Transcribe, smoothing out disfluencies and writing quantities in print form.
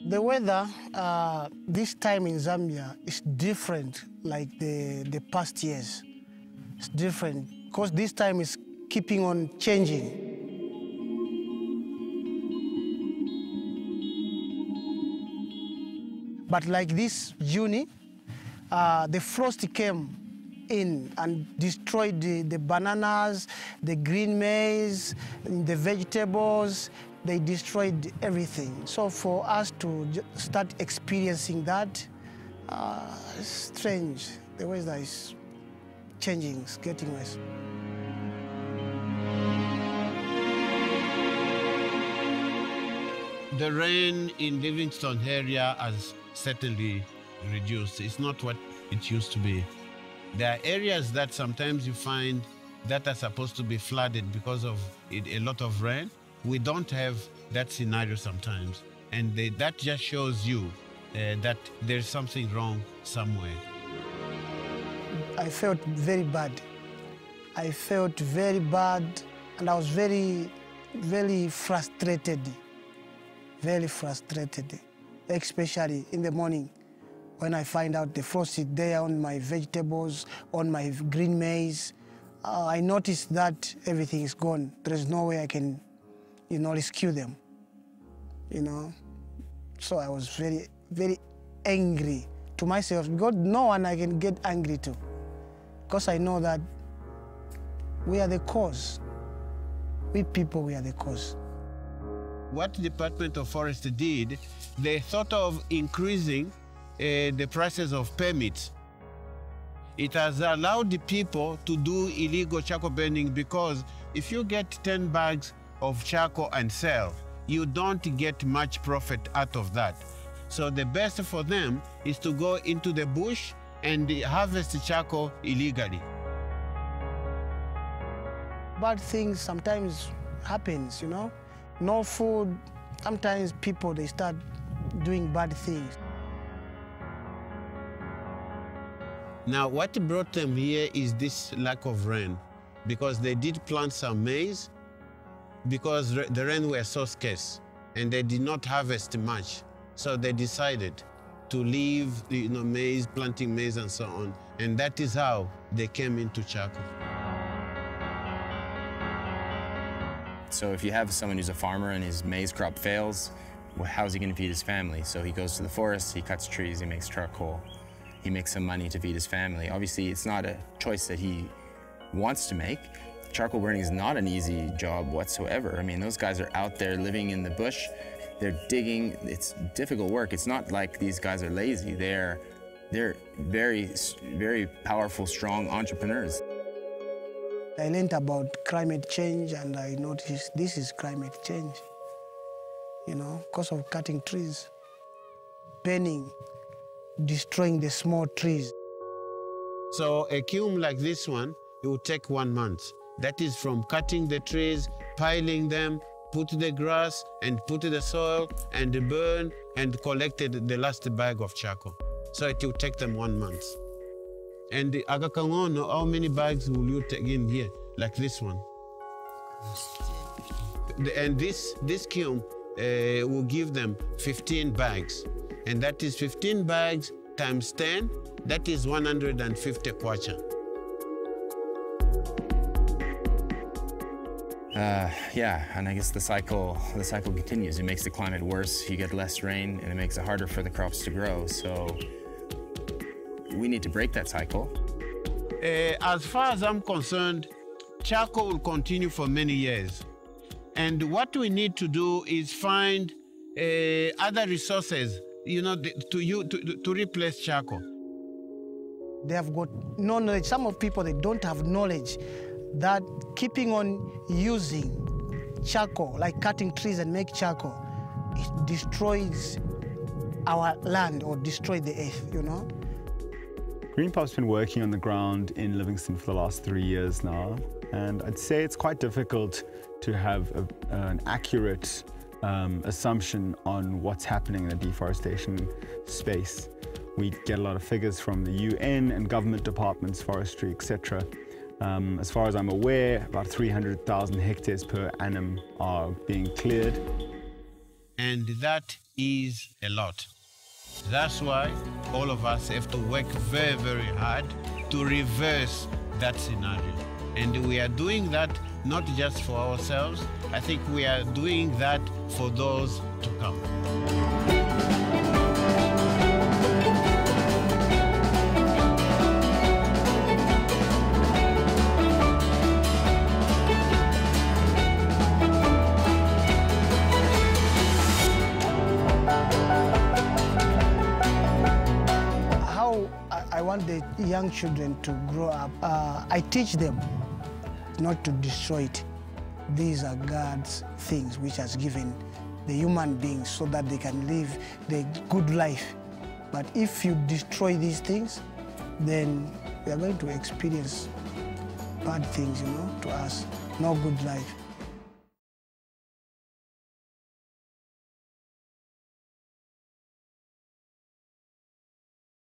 The weather this time in Zambia is different like the past years. It's different because this time is keeping on changing. But like this June, the frost came in and destroyed the bananas, the green maize, the vegetables. They destroyed everything. So for us to start experiencing that, it's strange. The weather is changing, it's getting worse. The rain in Livingstone area has certainly reduced. It's not what it used to be. There are areas that sometimes you find that are supposed to be flooded because of a lot of rain. We don't have that scenario sometimes. And that just shows you that there's something wrong somewhere. I felt very bad. I felt very bad, and I was very, very frustrated. Very frustrated, especially in the morning when I find out the frost is there on my vegetables, on my green maize. I noticed that everything is gone. There is no way I can, rescue them, So I was very, very angry to myself because no one I can get angry to, because I know that we are the cause. We people, we are the cause. What the Department of Forestry did, they thought of increasing the prices of permits. It has allowed the people to do illegal charcoal burning because if you get 10 bags of charcoal and sell, you don't get much profit out of that. So the best for them is to go into the bush and harvest charcoal illegally. Bad things sometimes happens, No food, sometimes people, they start doing bad things. Now, what brought them here is this lack of rain, because they did plant some maize, because the rain was so scarce, and they did not harvest much. So they decided to leave maize, planting maize and so on, and that is how they came into charcoal. So if you have someone who's a farmer and his maize crop fails, how's he going to feed his family? So he goes to the forest, he cuts trees, he makes charcoal, he makes some money to feed his family. Obviously, it's not a choice that he wants to make. Charcoal burning is not an easy job whatsoever. I mean, those guys are out there living in the bush, they're digging, it's difficult work. It's not like these guys are lazy. They're very, very powerful, strong entrepreneurs. I learned about climate change, and I noticed this is climate change, because of cutting trees, burning, destroying the small trees. So a kiln like this one, it will take 1 month. That is from cutting the trees, piling them, put the grass, and put the soil, and burn, and collected the last bag of charcoal. So it will take them 1 month. And the Agakangono, how many bags will you take in here, like this one? And this kiln will give them 15 bags. And that is 15 bags times 10, that is 150 kwacha. Yeah, and I guess the cycle continues. It makes the climate worse, you get less rain, and it makes it harder for the crops to grow. So we need to break that cycle. As far as I'm concerned, charcoal will continue for many years. And what we need to do is find other resources, to replace charcoal. They have got no knowledge. Some of people, they don't have knowledge that keeping on using charcoal, like cutting trees and make charcoal, it destroys our land or destroys the earth, Greenpop's been working on the ground in Livingstone for the last 3 years now, and I'd say it's quite difficult to have an accurate assumption on what's happening in the deforestation space. We get a lot of figures from the UN and government departments, forestry, etc. As far as I'm aware, about 300,000 hectares per annum are being cleared. and that is a lot. That's why all of us have to work very, very hard to reverse that scenario. And we are doing that not just for ourselves, I think we are doing that for those to come. I want the young children to grow up. I teach them not to destroy it. These are God's things which has given the human beings so that they can live the good life. But if you destroy these things, then we are going to experience bad things, to us, no good life.